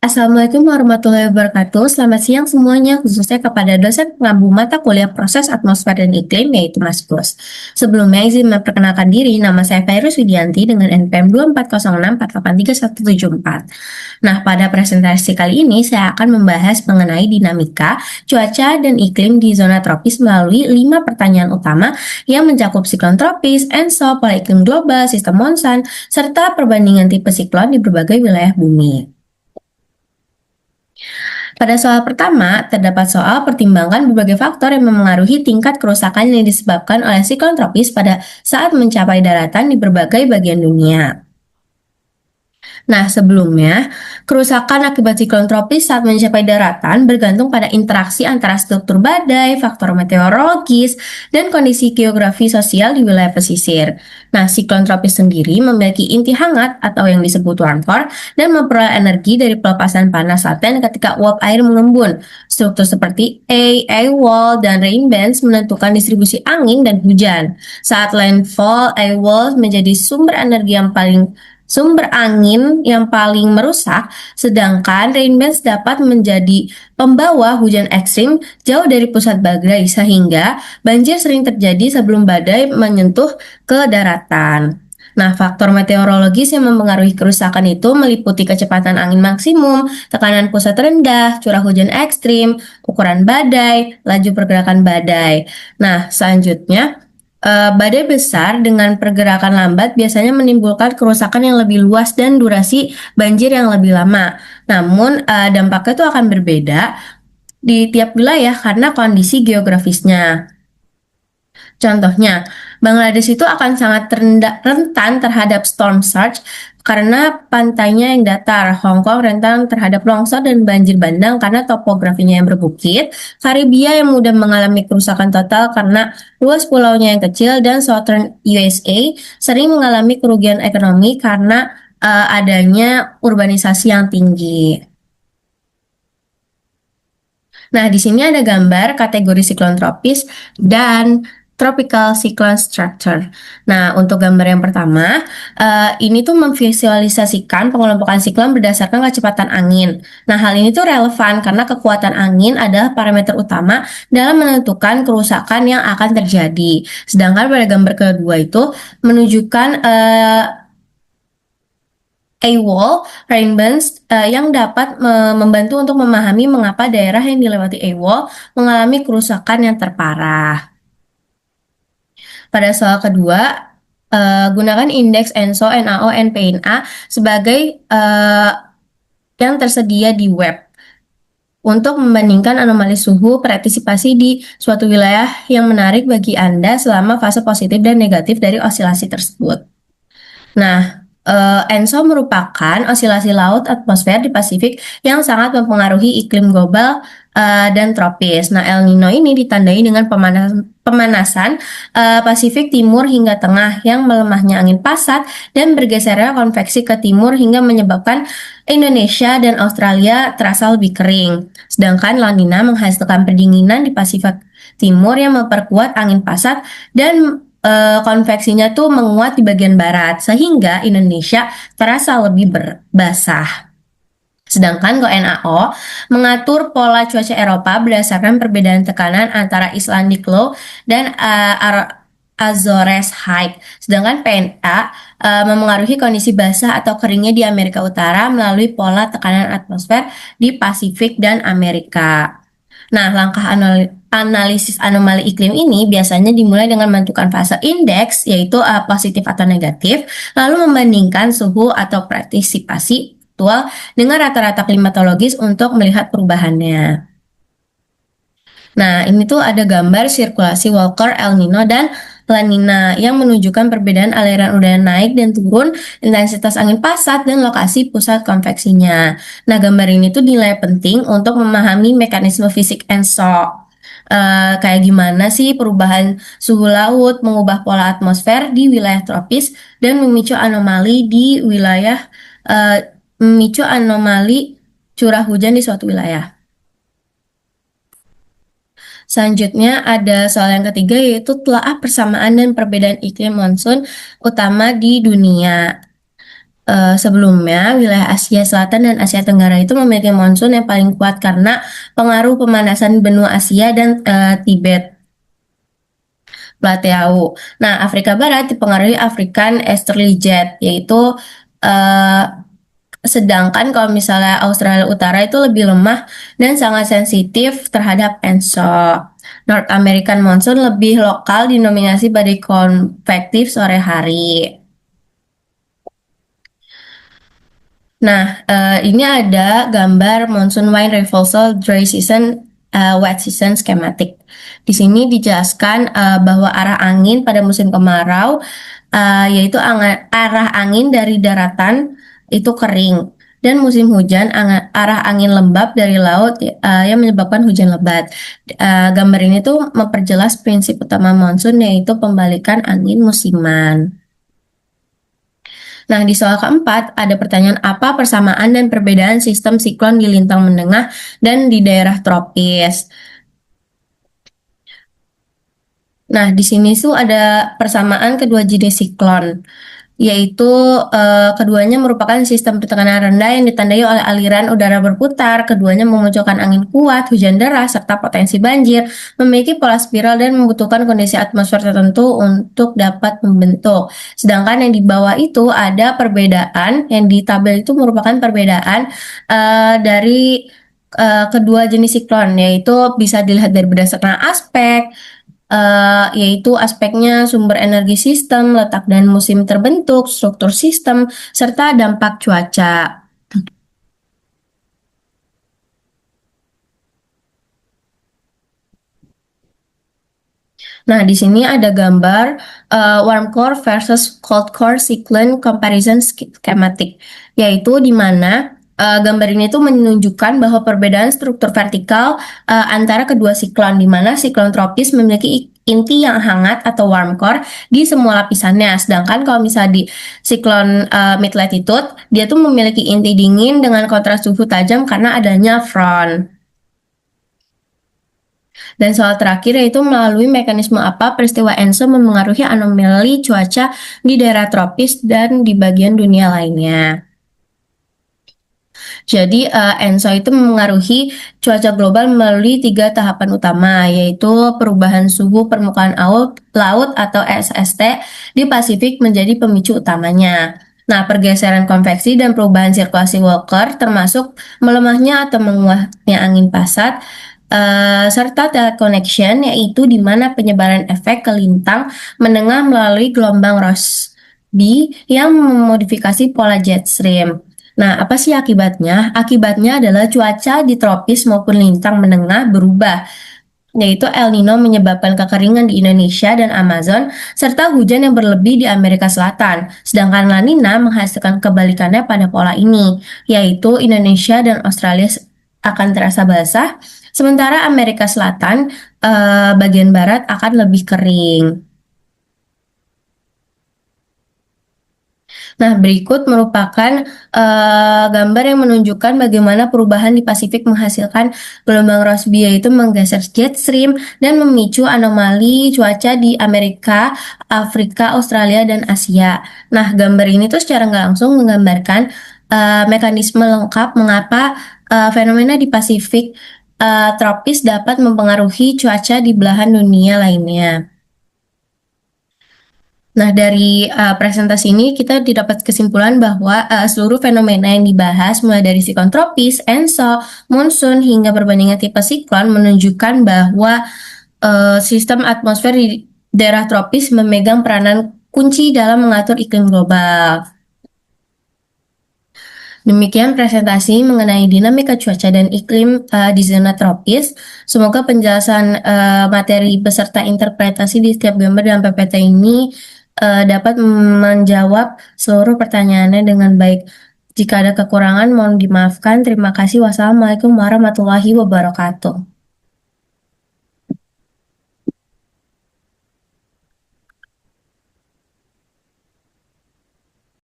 Assalamualaikum warahmatullahi wabarakatuh. Selamat siang semuanya, khususnya kepada dosen pengampu mata kuliah Proses Atmosfer dan Iklim, yaitu Mas Gus. Sebelumnya, izin memperkenalkan diri, nama saya Virus Widianti dengan NPM 24064837174. Nah, pada presentasi kali ini, saya akan membahas mengenai dinamika, cuaca, dan iklim di zona tropis melalui 5 pertanyaan utama yang mencakup siklon tropis, ENSO, pola iklim global, sistem monsun, serta perbandingan tipe siklon di berbagai wilayah bumi. Pada soal pertama, terdapat soal pertimbangan berbagai faktor yang memengaruhi tingkat kerusakan yang disebabkan oleh siklon tropis pada saat mencapai daratan di berbagai bagian dunia. Nah, sebelumnya, kerusakan akibat siklon tropis saat mencapai daratan bergantung pada interaksi antara struktur badai, faktor meteorologis, dan kondisi geografi sosial di wilayah pesisir. Nah, siklon tropis sendiri memiliki inti hangat atau yang disebut warm core dan memperoleh energi dari pelepasan panas laten ketika uap air mengembun. Struktur seperti A-wall, dan rain bands menentukan distribusi angin dan hujan. Saat landfall, A-wall menjadi sumber angin yang paling merusak, sedangkan rain bands dapat menjadi pembawa hujan ekstrim jauh dari pusat badai sehingga banjir sering terjadi sebelum badai menyentuh ke daratan. Nah, faktor meteorologis yang mempengaruhi kerusakan itu meliputi kecepatan angin maksimum, tekanan pusat rendah, curah hujan ekstrim, ukuran badai, laju pergerakan badai. Nah, selanjutnya badai besar dengan pergerakan lambat biasanya menimbulkan kerusakan yang lebih luas dan durasi banjir yang lebih lama. Namun, dampaknya itu akan berbeda di tiap wilayah karena kondisi geografisnya. Contohnya, Bangladesh itu akan sangat rentan terhadap storm surge karena pantainya yang datar. Hong Kong rentan terhadap longsor dan banjir bandang karena topografinya yang berbukit. Karibia yang mudah mengalami kerusakan total karena luas pulaunya yang kecil, dan Southern USA sering mengalami kerugian ekonomi karena adanya urbanisasi yang tinggi. Nah, di sini ada gambar kategori siklon tropis dan tropical cyclone structure. Nah, untuk gambar yang pertama, ini tuh memvisualisasikan pengelompokan siklon berdasarkan kecepatan angin. Nah, hal ini tuh relevan karena kekuatan angin adalah parameter utama dalam menentukan kerusakan yang akan terjadi. Sedangkan pada gambar kedua itu menunjukkan AWOL, rain bands yang dapat membantu untuk memahami mengapa daerah yang dilewati AWOL mengalami kerusakan yang terparah. Pada soal kedua, gunakan indeks ENSO, NAO, NPNA sebagai yang tersedia di web untuk membandingkan anomali suhu partisipasi di suatu wilayah yang menarik bagi Anda selama fase positif dan negatif dari osilasi tersebut. Nah, ENSO merupakan osilasi laut atmosfer di Pasifik yang sangat mempengaruhi iklim global dan tropis. Nah, El Nino ini ditandai dengan pemanasan Pasifik timur hingga tengah yang melemahnya angin pasat dan bergesernya konveksi ke timur hingga menyebabkan Indonesia dan Australia terasa lebih kering. Sedangkan La Nina menghasilkan pendinginan di Pasifik Timur yang memperkuat angin pasat dan konveksinya tuh menguat di bagian barat sehingga Indonesia terasa lebih basah. Sedangkan GONAO mengatur pola cuaca Eropa berdasarkan perbedaan tekanan antara Icelandic Low dan Azores High. Sedangkan PNA memengaruhi kondisi basah atau keringnya di Amerika Utara melalui pola tekanan atmosfer di Pasifik dan Amerika. Nah, langkah analisis anomali iklim ini biasanya dimulai dengan menentukan fase indeks, yaitu positif atau negatif, lalu membandingkan suhu atau partisipasi aktual dengan rata-rata klimatologis untuk melihat perubahannya. Nah, ini tuh ada gambar sirkulasi Walker, El Nino, dan La Nina yang menunjukkan perbedaan aliran udara naik dan turun, intensitas angin pasat, dan lokasi pusat konveksinya. Nah, gambar ini tuh dinilai penting untuk memahami mekanisme fisik ENSO. Kayak gimana sih perubahan suhu laut mengubah pola atmosfer di wilayah tropis dan memicu anomali curah hujan di suatu wilayah. Selanjutnya ada soal yang ketiga, yaitu telaah persamaan dan perbedaan iklim monsun utama di dunia. Sebelumnya, wilayah Asia Selatan dan Asia Tenggara itu memiliki monsun yang paling kuat karena pengaruh pemanasan benua Asia dan Tibet Plateau. Nah, Afrika Barat dipengaruhi African Easterly Jet, yaitu eh, sedangkan kalau misalnya Australia Utara itu lebih lemah dan sangat sensitif terhadap ENSO. North American Monsoon lebih lokal dinominasi badai konvektif sore hari. Nah, ini ada gambar monsoon wind reversal dry season, wet season schematic. Di sini dijelaskan bahwa arah angin pada musim kemarau, yaitu arah angin dari daratan itu kering, dan musim hujan arah angin lembab dari laut yang menyebabkan hujan lebat. Gambar ini tuh memperjelas prinsip utama monsoon, yaitu pembalikan angin musiman. Nah, di soal keempat ada pertanyaan apa persamaan dan perbedaan sistem siklon di lintang menengah dan di daerah tropis. Nah, di sini tuh ada persamaan kedua jenis siklon, yaitu keduanya merupakan sistem tekanan rendah yang ditandai oleh aliran udara berputar. Keduanya memunculkan angin kuat, hujan deras, serta potensi banjir, memiliki pola spiral dan membutuhkan kondisi atmosfer tertentu untuk dapat membentuk. Sedangkan yang di bawah itu ada perbedaan, yang di tabel itu merupakan perbedaan dari kedua jenis siklon, yaitu bisa dilihat dari berdasarkan aspek, yaitu aspeknya sumber energi sistem, letak dan musim terbentuk, struktur sistem, serta dampak cuaca. Nah, di sini ada gambar warm core versus cold core cyclone comparison schematic, yaitu di mana gambar ini tuh menunjukkan bahwa perbedaan struktur vertikal antara kedua siklon, di mana siklon tropis memiliki inti yang hangat atau warm core di semua lapisannya, sedangkan kalau misalnya di siklon mid latitude dia tuh memiliki inti dingin dengan kontras suhu tajam karena adanya front. Dan soal terakhir yaitu melalui mekanisme apa peristiwa ENSO memengaruhi anomali cuaca di daerah tropis dan di bagian dunia lainnya. Jadi ENSO itu memengaruhi cuaca global melalui 3 tahapan utama, yaitu perubahan suhu permukaan laut atau SST di Pasifik menjadi pemicu utamanya. Nah, pergeseran konveksi dan perubahan sirkulasi Walker termasuk melemahnya atau menguatnya angin pasat, serta teleconnection, yaitu di mana penyebaran efek ke lintang menengah melalui gelombang Rossby yang memodifikasi pola jet stream. Nah, apa sih akibatnya? Akibatnya adalah cuaca di tropis maupun lintang menengah berubah, yaitu El Nino menyebabkan kekeringan di Indonesia dan Amazon, serta hujan yang berlebih di Amerika Selatan. Sedangkan La Nina menghasilkan kebalikannya pada pola ini, yaitu Indonesia dan Australia akan terasa basah, sementara Amerika Selatan bagian barat akan lebih kering. Nah, berikut merupakan gambar yang menunjukkan bagaimana perubahan di Pasifik menghasilkan gelombang Rossby, yaitu menggeser jet stream dan memicu anomali cuaca di Amerika, Afrika, Australia, dan Asia. Nah, gambar ini tuh secara nggak langsung menggambarkan mekanisme lengkap mengapa fenomena di Pasifik tropis dapat mempengaruhi cuaca di belahan dunia lainnya. Nah, dari presentasi ini kita didapat kesimpulan bahwa seluruh fenomena yang dibahas mulai dari siklon tropis, ENSO, monsun hingga perbandingan tipe siklon menunjukkan bahwa sistem atmosfer di daerah tropis memegang peranan kunci dalam mengatur iklim global. Demikian presentasi mengenai dinamika cuaca dan iklim di zona tropis. Semoga penjelasan materi beserta interpretasi di setiap gambar dalam PPT ini dapat menjawab seluruh pertanyaannya dengan baik. Jika ada kekurangan, mohon dimaafkan. Terima kasih. Wassalamualaikum warahmatullahi wabarakatuh.